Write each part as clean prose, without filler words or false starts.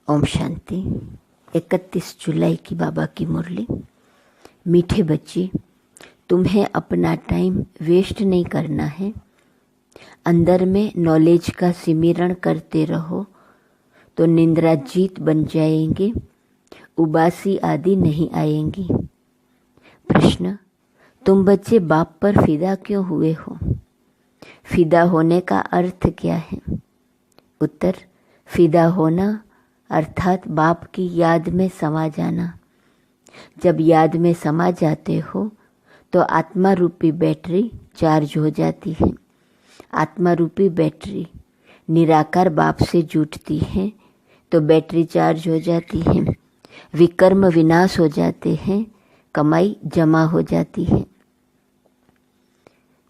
ओम शांति। 31 जुलाई की बाबा की मुरली। मीठे बच्चे, तुम्हें अपना टाइम वेस्ट नहीं करना है। अंदर में नॉलेज का सिमरण करते रहो तो निंद्राजीत बन जाएंगे, उबासी आदि नहीं आएंगी। प्रश्न, तुम बच्चे बाप पर फिदा क्यों हुए हो? फिदा होने का अर्थ क्या है? उत्तर, फिदा होना अर्थात बाप की याद में समा जाना। जब याद में समा जाते हो तो आत्मा रूपी बैटरी चार्ज हो जाती है। आत्मा रूपी बैटरी निराकार बाप से जुटती है तो बैटरी चार्ज हो जाती है। विकर्म विनाश हो जाते हैं, कमाई जमा हो जाती है।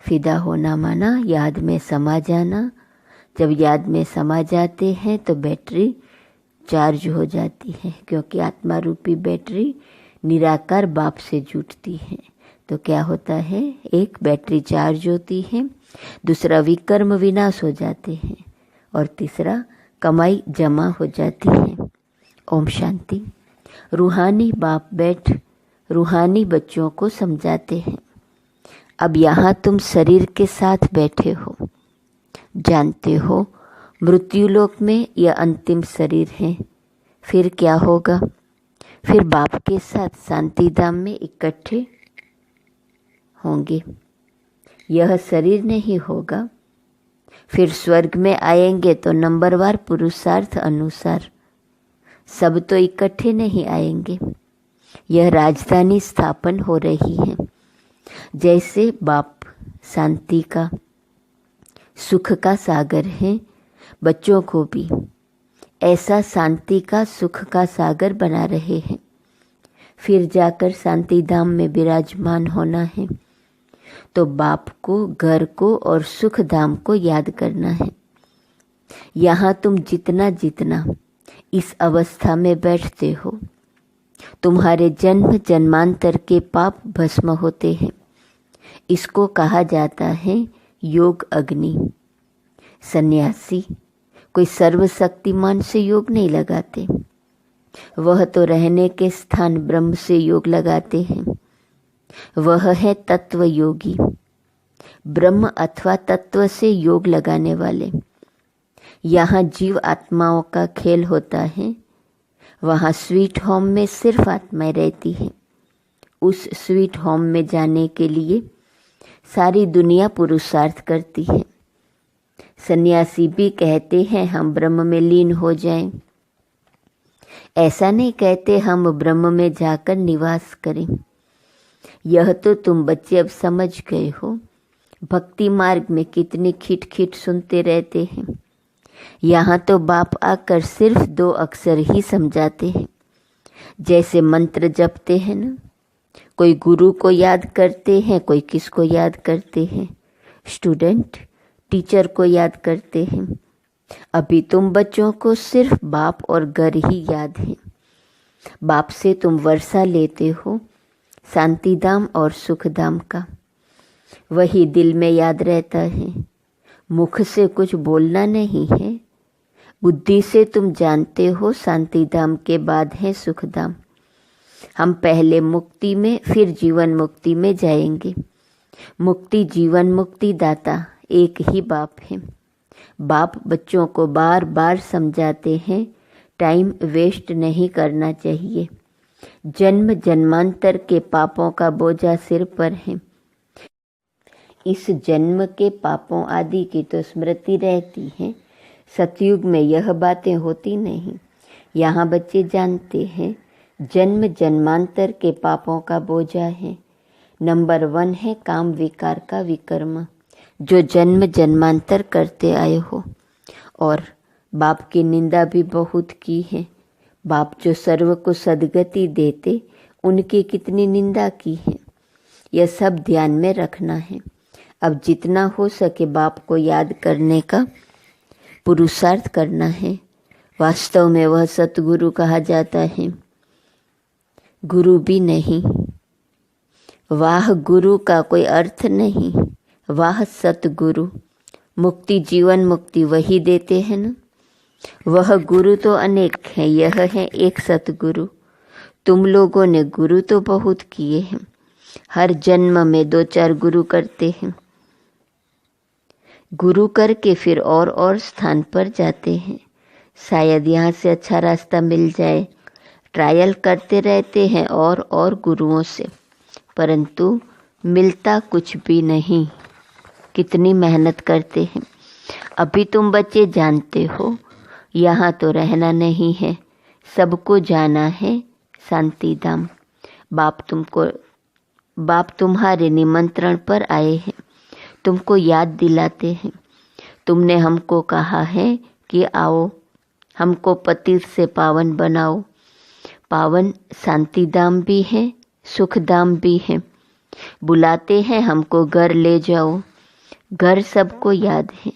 फिदा होना माना याद में समा जाना। जब याद में समा जाते हैं तो बैटरी चार्ज हो जाती है, क्योंकि आत्मा रूपी बैटरी निराकार बाप से जुटती है। तो क्या होता है? एक, बैटरी चार्ज होती है, दूसरा विकर्म विनाश हो जाते हैं, और तीसरा कमाई जमा हो जाती है। ओम शांति। रूहानी बाप बैठ रूहानी बच्चों को समझाते हैं। अब यहाँ तुम शरीर के साथ बैठे हो, जानते हो मृत्युलोक में यह अंतिम शरीर है। फिर क्या होगा? फिर बाप के साथ शांति धाम में इकट्ठे होंगे। यह शरीर नहीं होगा। फिर स्वर्ग में आएंगे तो नंबरवार पुरुषार्थ अनुसार। सब तो इकट्ठे नहीं आएंगे। यह राजधानी स्थापन हो रही है। जैसे बाप शांति का, सुख का सागर है, बच्चों को भी ऐसा शांति का, सुख का सागर बना रहे हैं। फिर जाकर शांति धाम में विराजमान होना है तो बाप को, घर को और सुख धाम को याद करना है। यहाँ तुम जितना जितना इस अवस्था में बैठते हो, तुम्हारे जन्म जन्मांतर के पाप भस्म होते हैं। इसको कहा जाता है योग अग्नि। सन्यासी कोई सर्वशक्तिमान से योग नहीं लगाते, वह तो रहने के स्थान ब्रह्म से योग लगाते हैं। वह है तत्व योगी, ब्रह्म अथवा तत्व से योग लगाने वाले। यहाँ जीव आत्माओं का खेल होता है। वहाँ स्वीट होम में सिर्फ आत्माएं रहती है। उस स्वीट होम में जाने के लिए सारी दुनिया पुरुषार्थ करती है। सन्यासी भी कहते हैं हम ब्रह्म में लीन हो जाएं। ऐसा नहीं कहते हम ब्रह्म में जाकर निवास करें। यह तो तुम बच्चे अब समझ गए हो। भक्ति मार्ग में कितनी खिट सुनते रहते हैं। यहाँ तो बाप आकर सिर्फ 2 अक्षर ही समझाते हैं। जैसे मंत्र जपते हैं ना, कोई गुरु को याद करते हैं, कोई किसको याद करते हैं? स्टूडेंट टीचर को याद करते हैं। अभी तुम बच्चों को सिर्फ बाप और घर ही याद है। बाप से तुम वर्षा लेते हो शांति धाम और सुख धाम का। वही दिल में याद रहता है। मुख से कुछ बोलना नहीं है। बुद्धि से तुम जानते हो शांति धाम के बाद है सुख धाम। हम पहले मुक्ति में, फिर जीवन मुक्ति में जाएंगे। मुक्ति जीवन मुक्ति दाता एक ही बाप है। बाप बच्चों को बार बार समझाते हैं टाइम वेस्ट नहीं करना चाहिए। जन्म जन्मांतर के पापों का बोझा सिर पर है। इस जन्म के पापों आदि की तो स्मृति रहती है। सतयुग में यह बातें होती नहीं। यहाँ बच्चे जानते हैं जन्म जन्मांतर के पापों का बोझा है। नंबर 1 है काम विकार का विकर्म, जो जन्म जन्मांतर करते आए हो। और बाप की निंदा भी बहुत की है। बाप जो सर्व को सद्गति देते, उनकी कितनी निंदा की है। यह सब ध्यान में रखना है। अब जितना हो सके बाप को याद करने का पुरुषार्थ करना है। वास्तव में वह सतगुरु कहा जाता है, गुरु भी नहीं। वाह गुरु का कोई अर्थ नहीं। वाह सतगुरु। मुक्ति जीवन मुक्ति वही देते हैं ना। वह गुरु तो अनेक हैं, यह है एक सतगुरु। तुम लोगों ने गुरु तो बहुत किए हैं, हर जन्म में 2-4 गुरु करते हैं। गुरु करके फिर और स्थान पर जाते हैं, शायद यहाँ से अच्छा रास्ता मिल जाए। ट्रायल करते रहते हैं और गुरुओं से, परंतु मिलता कुछ भी नहीं। कितनी मेहनत करते हैं। अभी तुम बच्चे जानते हो यहाँ तो रहना नहीं है, सबको जाना है शांति धाम। बाप तुम्हारे निमंत्रण पर आए हैं, तुमको याद दिलाते हैं। तुमने हमको कहा है कि आओ, हमको पतित से पावन बनाओ। पावन शांति धाम भी है, सुख धाम भी है। बुलाते हैं हमको, घर ले जाओ। घर सबको याद है।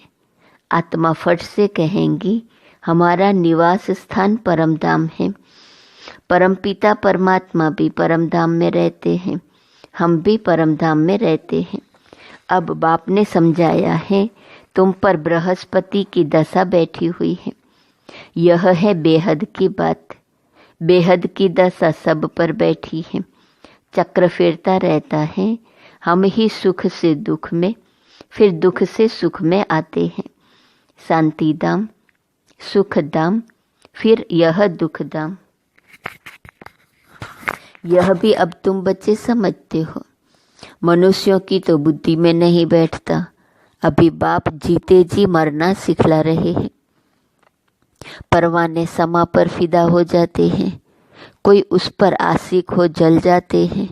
आत्मा फट से कहेंगी हमारा निवास स्थान परम धाम है। परमपिता परमात्मा भी परम धाम में रहते हैं, हम भी परम धाम में रहते हैं। अब बाप ने समझाया है, तुम पर बृहस्पति की दशा बैठी हुई है। यह है बेहद की बात। बेहद की दशा सब पर बैठी है, चक्र फिरता रहता है। हम ही सुख से दुख में, फिर दुख से सुख में आते हैं। शांति धाम, सुख धाम, फिर यह दुख धाम। यह भी अब तुम बच्चे समझते हो। मनुष्यों की तो बुद्धि में नहीं बैठता। अभी बाप जीते जी मरना सिखला रहे हैं। परवाने समा पर फिदा हो जाते हैं, कोई उस पर आशिक हो जल जाते हैं,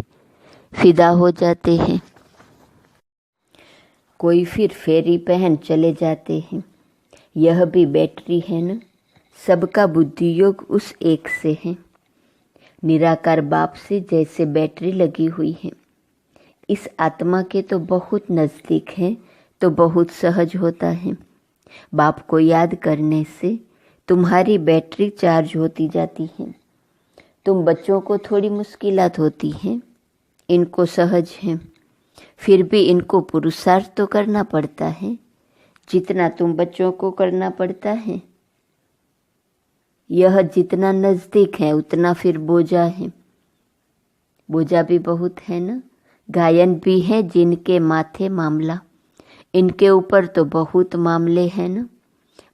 फिदा हो जाते हैं। कोई फिर फेरी पहन चले जाते हैं। यह भी बैटरी है ना, सबका बुद्धि योग उस एक से है। निराकार बाप से जैसे बैटरी लगी हुई है। इस आत्मा के तो बहुत नज़दीक है, तो बहुत सहज होता है। बाप को याद करने से तुम्हारी बैटरी चार्ज होती जाती है। तुम बच्चों को थोड़ी मुश्किलात होती हैं, इनको सहज है। फिर भी इनको पुरुषार्थ तो करना पड़ता है, जितना तुम बच्चों को करना पड़ता है। यह जितना नज़दीक है उतना फिर बोझा है। बोझा भी बहुत है ना। गायन भी है जिनके माथे मामला, इनके ऊपर तो बहुत मामले हैं ना।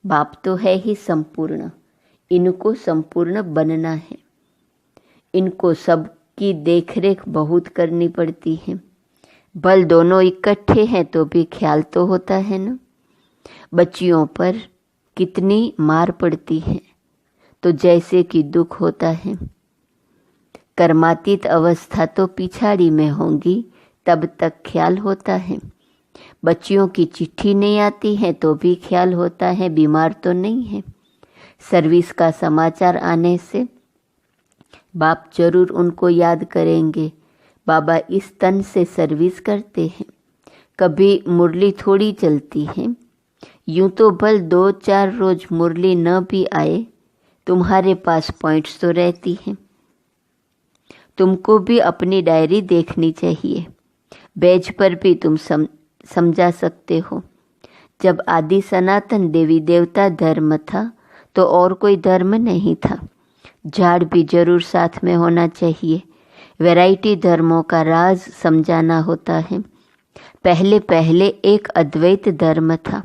बाप तो है ही संपूर्ण, इनको संपूर्ण बनना है। इनको सबकी देखरेख बहुत करनी पड़ती है। बल दोनों इकट्ठे हैं तो भी ख्याल तो होता है ना। बच्चियों पर कितनी मार पड़ती है, तो जैसे कि दुख होता है। कर्मातीत अवस्था तो पिछाड़ी में होंगी, तब तक ख्याल होता है। बच्चियों की चिट्ठी नहीं आती है तो भी ख्याल होता है, बीमार तो नहीं है। सर्विस का समाचार आने से बाप जरूर उनको याद करेंगे। बाबा इस तन से सर्विस करते हैं, कभी मुरली थोड़ी चलती है। यूं तो भल 2-4 रोज मुरली न भी आए, तुम्हारे पास पॉइंट्स तो रहती हैं। तुमको भी अपनी डायरी देखनी चाहिए। बैज पर भी तुम समझा सकते हो। जब आदि सनातन देवी देवता धर्म था तो और कोई धर्म नहीं था। झाड़ भी जरूर साथ में होना चाहिए। वैरायटी धर्मों का राज समझाना होता है। पहले पहले एक अद्वैत धर्म था।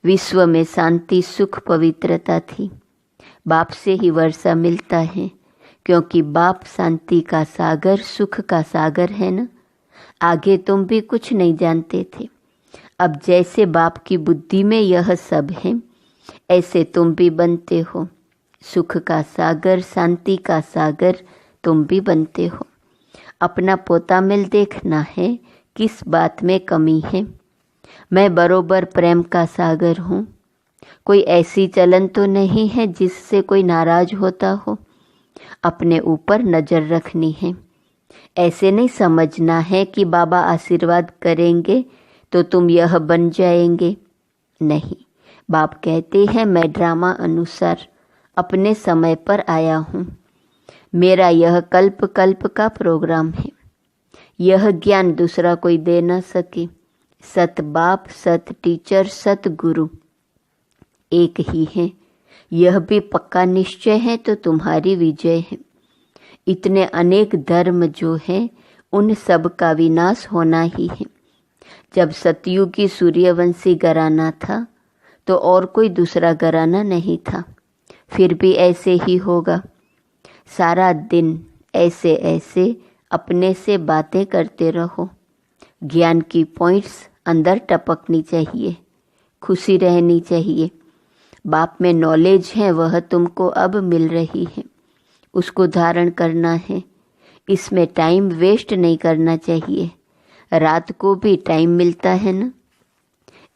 विश्व में शांति, सुख, पवित्रता थी। बाप से ही वर्षा मिलता है, क्योंकि बाप शांति का सागर, सुख का सागर है ना। आगे तुम भी कुछ नहीं जानते थे। अब जैसे बाप की बुद्धि में यह सब है, ऐसे तुम भी बनते हो। सुख का सागर, शांति का सागर तुम भी बनते हो। अपना पोता मिल देखना है, किस बात में कमी है। मैं बरोबर प्रेम का सागर हूँ। कोई ऐसी चलन तो नहीं है जिससे कोई नाराज होता हो। अपने ऊपर नज़र रखनी है। ऐसे नहीं समझना है कि बाबा आशीर्वाद करेंगे तो तुम यह बन जाएंगे। नहीं, बाप कहते हैं मैं ड्रामा अनुसार अपने समय पर आया हूँ। मेरा यह कल्प कल्प का प्रोग्राम है। यह ज्ञान दूसरा कोई दे न सके। सत बाप, सत टीचर, सत गुरु एक ही है। यह भी पक्का निश्चय है तो तुम्हारी विजय है। इतने अनेक धर्म जो हैं उन सब का विनाश होना ही है। जब सतयुगी सूर्यवंशी घराना था तो और कोई दूसरा घराना नहीं था, फिर भी ऐसे ही होगा। सारा दिन ऐसे ऐसे अपने से बातें करते रहो। ज्ञान की पॉइंट्स अंदर टपकनी चाहिए, खुशी रहनी चाहिए। बाप में नॉलेज है वह तुमको अब मिल रही है, उसको धारण करना है। इसमें टाइम वेस्ट नहीं करना चाहिए। रात को भी टाइम मिलता है ना।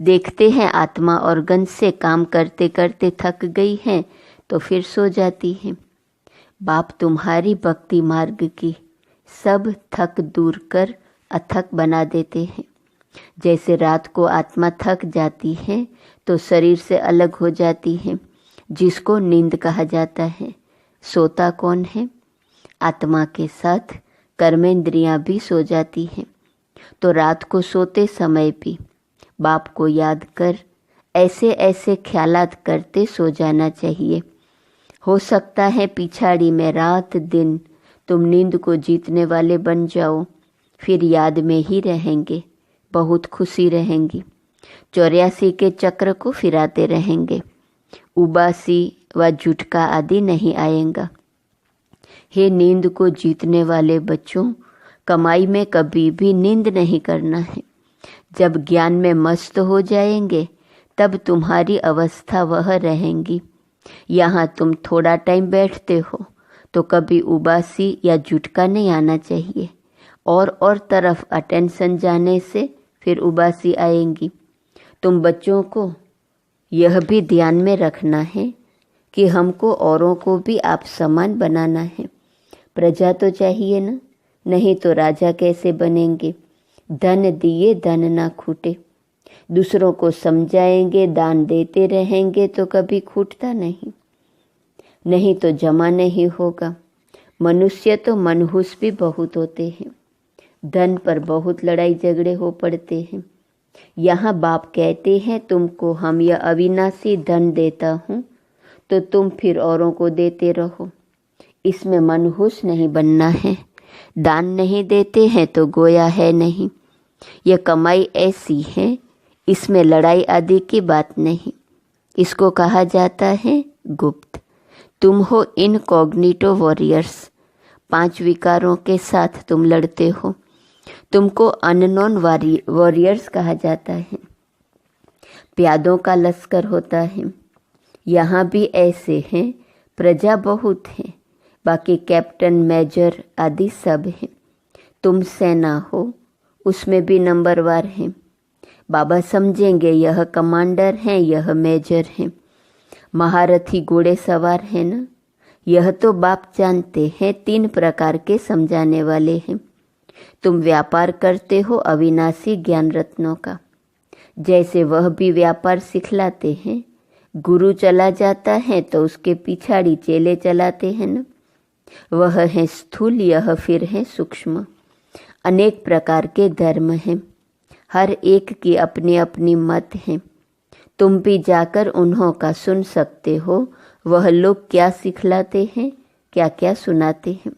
देखते हैं आत्मा ऑर्गन से काम करते करते थक गई है तो फिर सो जाती है। बाप तुम्हारी भक्ति मार्ग की सब थक दूर कर अथक बना देते हैं। जैसे रात को आत्मा थक जाती है तो शरीर से अलग हो जाती है, जिसको नींद कहा जाता है। सोता कौन है? आत्मा के साथ कर्मेंद्रियां भी सो जाती हैं। तो रात को सोते समय भी बाप को याद कर ऐसे ऐसे ख्यालात करते सो जाना चाहिए। हो सकता है पिछाड़ी में रात दिन तुम नींद को जीतने वाले बन जाओ, फिर याद में ही रहेंगे, बहुत खुशी रहेंगी। 84 के चक्र को फिराते रहेंगे, उबासी व झुटका आदि नहीं आएगा। हे नींद को जीतने वाले बच्चों, कमाई में कभी भी नींद नहीं करना है। जब ज्ञान में मस्त हो जाएंगे तब तुम्हारी अवस्था वह रहेंगी। यहाँ तुम थोड़ा टाइम बैठते हो तो कभी उबासी या झुटका नहीं आना चाहिए। और तरफ अटेंशन जाने से फिर उबासी आएंगी। तुम बच्चों को यह भी ध्यान में रखना है कि हमको औरों को भी आप समान बनाना है। प्रजा तो चाहिए ना, नहीं तो राजा कैसे बनेंगे। धन दिए धन ना खूटे। दूसरों को समझाएंगे, दान देते रहेंगे तो कभी खूटता नहीं, नहीं तो जमा नहीं होगा। मनुष्य तो मनहूस भी बहुत होते हैं, धन पर बहुत लड़ाई झगड़े हो पड़ते हैं। यहाँ बाप कहते हैं तुमको हम यह अविनाशी धन देता हूँ तो तुम फिर औरों को देते रहो। इसमें मनहूस नहीं बनना है। दान नहीं देते हैं तो गोया है नहीं। यह कमाई ऐसी है, इसमें लड़ाई आदि की बात नहीं। इसको कहा जाता है गुप्त। तुम हो इनकॉग्निटो वॉरियर्स। 5 विकारों के साथ तुम लड़ते हो, तुमको अननोन वॉरियर्स कहा जाता है। प्यादों का लश्कर होता है। यहाँ भी ऐसे हैं, प्रजा बहुत है, बाकी कैप्टन मेजर आदि सब हैं। तुम सेना हो, उसमें भी नंबरवार हैं। बाबा समझेंगे यह कमांडर हैं, यह मेजर हैं। महारथी घोड़े सवार है ना, यह तो बाप जानते हैं 3 प्रकार के समझाने वाले हैं। तुम व्यापार करते हो अविनाशी ज्ञान रत्नों का, जैसे वह भी व्यापार सिखलाते हैं। गुरु चला जाता है तो उसके पिछाड़ी चेले चलाते हैं ना। वह है स्थूल, यह फिर है सूक्ष्म। अनेक प्रकार के धर्म हैं, हर एक की अपनी अपनी मत है। तुम भी जाकर उन्हों का सुन सकते हो, वह लोग क्या सिखलाते हैं, क्या क्या सुनाते हैं।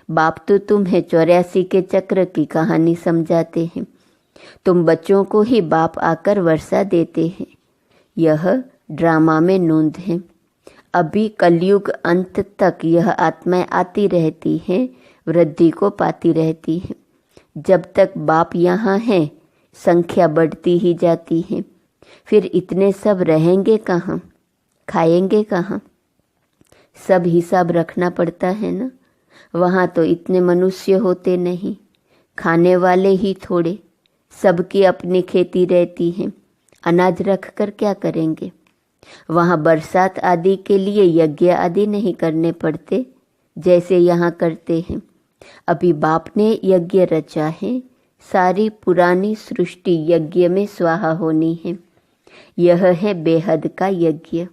बाप तो तुम्हें 84 के चक्र की कहानी समझाते हैं। तुम बच्चों को ही बाप आकर वर्षा देते हैं। यह ड्रामा में नोंद है। अभी कलयुग अंत तक यह आत्माएं आती रहती हैं, वृद्धि को पाती रहती हैं। जब तक बाप यहाँ हैं, संख्या बढ़ती ही जाती है। फिर इतने सब रहेंगे कहाँ, खाएंगे कहाँ? सब हिसाब रखना पड़ता है ना। वहाँ तो इतने मनुष्य होते नहीं, खाने वाले ही थोड़े। सबकी अपनी खेती रहती है, अनाज रख कर क्या करेंगे? वहाँ बरसात आदि के लिए यज्ञ आदि नहीं करने पड़ते जैसे यहाँ करते हैं। अभी बाप ने यज्ञ रचा है, सारी पुरानी सृष्टि यज्ञ में स्वाहा होनी है। यह है बेहद का यज्ञ।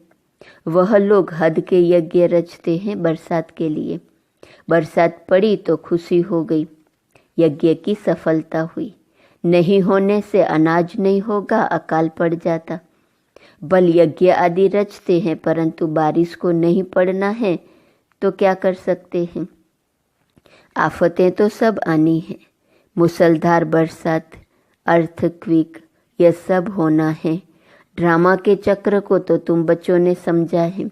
वह लोग हद के यज्ञ रचते हैं बरसात के लिए। बरसात पड़ी तो खुशी हो गई, यज्ञ की सफलता हुई। नहीं होने से अनाज नहीं होगा, अकाल पड़ जाता। बल यज्ञ आदि रचते हैं, परंतु बारिश को नहीं पड़ना है तो क्या कर सकते हैं? आफतें तो सब आनी है, मूसलधार बरसात, अर्थक्वेक, यह सब होना है। ड्रामा के चक्र को तो तुम बच्चों ने समझा है,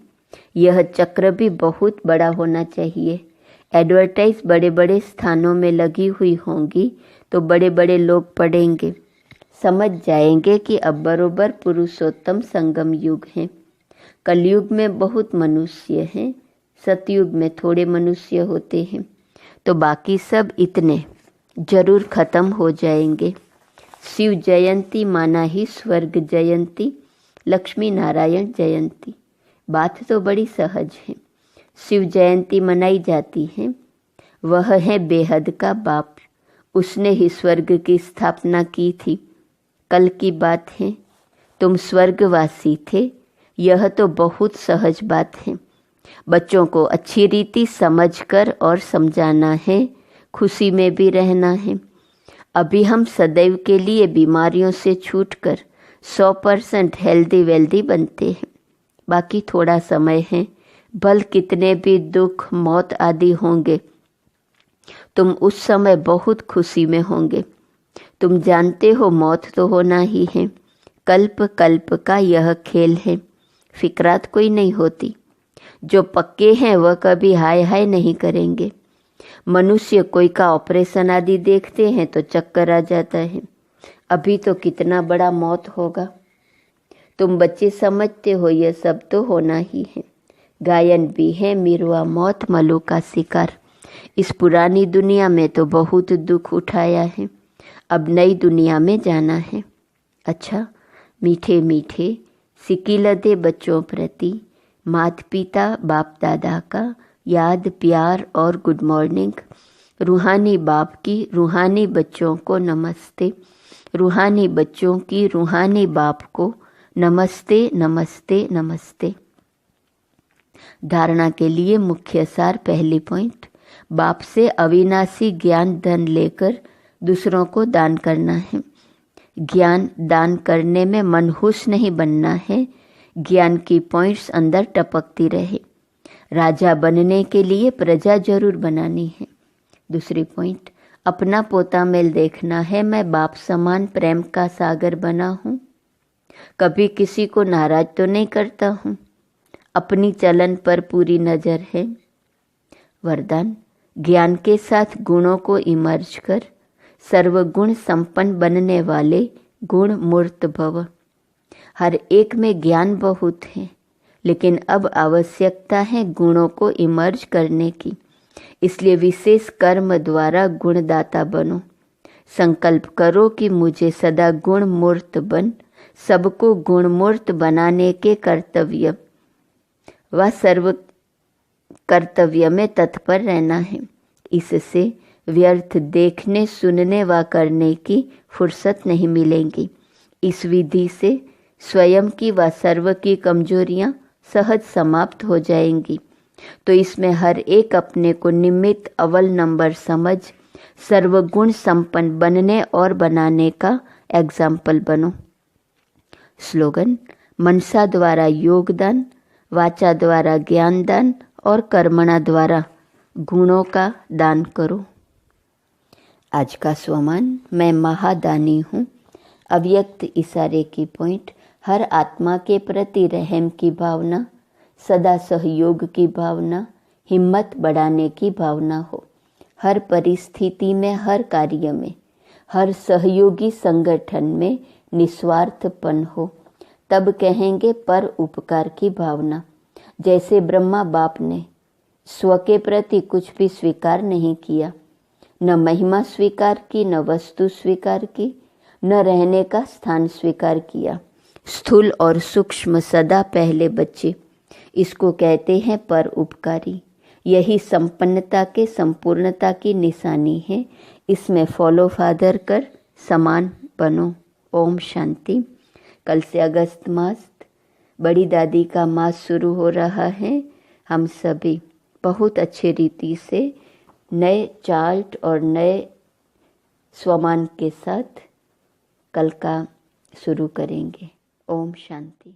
यह चक्र भी बहुत बड़ा होना चाहिए। एडवर्टाइज बड़े बड़े स्थानों में लगी हुई होंगी तो बड़े बड़े लोग पढ़ेंगे, समझ जाएंगे कि अब बरोबर पुरुषोत्तम संगम युग है। कलयुग में बहुत मनुष्य हैं, सतयुग में थोड़े मनुष्य होते हैं, तो बाकी सब इतने जरूर खत्म हो जाएंगे। शिव जयंती माना ही स्वर्ग जयंती, लक्ष्मी नारायण जयंती। बात तो बड़ी सहज है। शिव जयंती मनाई जाती है, वह है बेहद का बाप, उसने ही स्वर्ग की स्थापना की थी। कल की बात है, तुम स्वर्गवासी थे, यह तो बहुत सहज बात है। बच्चों को अच्छी रीति समझकर और समझाना है, खुशी में भी रहना है। अभी हम सदैव के लिए बीमारियों से छूटकर 100% हेल्दी वेल्दी बनते हैं। बाकी थोड़ा समय है, भल कितने भी दुख मौत आदि होंगे, तुम उस समय बहुत खुशी में होंगे। तुम जानते हो मौत तो होना ही है, कल्प कल्प का यह खेल है, फिक्रात कोई नहीं होती। जो पक्के हैं वह कभी हाय हाय नहीं करेंगे। मनुष्य कोई का ऑपरेशन आदि देखते हैं तो चक्कर आ जाता है, अभी तो कितना बड़ा मौत होगा। तुम बच्चे समझते हो यह सब तो होना ही है। गायन भी है, मिरवा मौत मलो का शिकार। इस पुरानी दुनिया में तो बहुत दुख उठाया है, अब नई दुनिया में जाना है। अच्छा, मीठे मीठे सिकिलदे बच्चों प्रति माता पिता बाप दादा का याद प्यार और गुड मॉर्निंग। रूहानी बाप की रूहानी बच्चों को नमस्ते, रूहानी बच्चों की रूहानी बाप को नमस्ते नमस्ते नमस्ते। धारणा के लिए मुख्य सार, पहली पॉइंट, बाप से अविनाशी ज्ञान धन लेकर दूसरों को दान करना है। ज्ञान दान करने में मनहूस नहीं बनना है, ज्ञान की पॉइंट्स अंदर टपकती रहे। राजा बनने के लिए प्रजा जरूर बनानी है। दूसरी पॉइंट, अपना पोता मेल देखना है, मैं बाप समान प्रेम का सागर बना हूँ, कभी किसी को नाराज तो नहीं करता हूँ, अपनी चलन पर पूरी नज़र है। वरदान, ज्ञान के साथ गुणों को इमर्ज कर सर्वगुण संपन्न बनने वाले गुण मूर्त भव। हर एक में ज्ञान बहुत है, लेकिन अब आवश्यकता है गुणों को इमर्ज करने की, इसलिए विशेष कर्म द्वारा गुणदाता बनो। संकल्प करो कि मुझे सदा गुण मूर्त बन, सबको गुण मूर्त बनाने के कर्तव्य व सर्व कर्तव्य में तत्पर रहना है। इससे व्यर्थ देखने सुनने व करने की फुर्सत नहीं मिलेंगी। इस विधि से स्वयं की व सर्व की कमजोरियां सहज समाप्त हो जाएंगी। तो इसमें हर एक अपने को निमित्त अव्वल नंबर समझ सर्वगुण संपन्न बनने और बनाने का एग्जाम्पल बनो। स्लोगन, मनसा द्वारा योगदान, वाचा द्वारा ज्ञान दान और कर्मणा द्वारा गुणों का दान करो। आज का स्वमान, मैं महादानी हूँ। अव्यक्त इशारे की पॉइंट, हर आत्मा के प्रति रहम की भावना, सदा सहयोग की भावना, हिम्मत बढ़ाने की भावना हो। हर परिस्थिति में, हर कार्य में, हर सहयोगी संगठन में निस्वार्थपन हो, तब कहेंगे पर उपकार की भावना। जैसे ब्रह्मा बाप ने स्व के प्रति कुछ भी स्वीकार नहीं किया, न महिमा स्वीकार की, न वस्तु स्वीकार की, न रहने का स्थान स्वीकार किया। स्थूल और सूक्ष्म सदा पहले बच्चे, इसको कहते हैं पर उपकारी। यही संपन्नता के संपूर्णता की निशानी है। इसमें फॉलो फादर कर समान बनो। ओम शांति। कल से अगस्त मास, बड़ी दादी का मास शुरू हो रहा है। हम सभी बहुत अच्छे रीति से नए चार्ट और नए स्वमान के साथ कल का शुरू करेंगे। ओम शांति।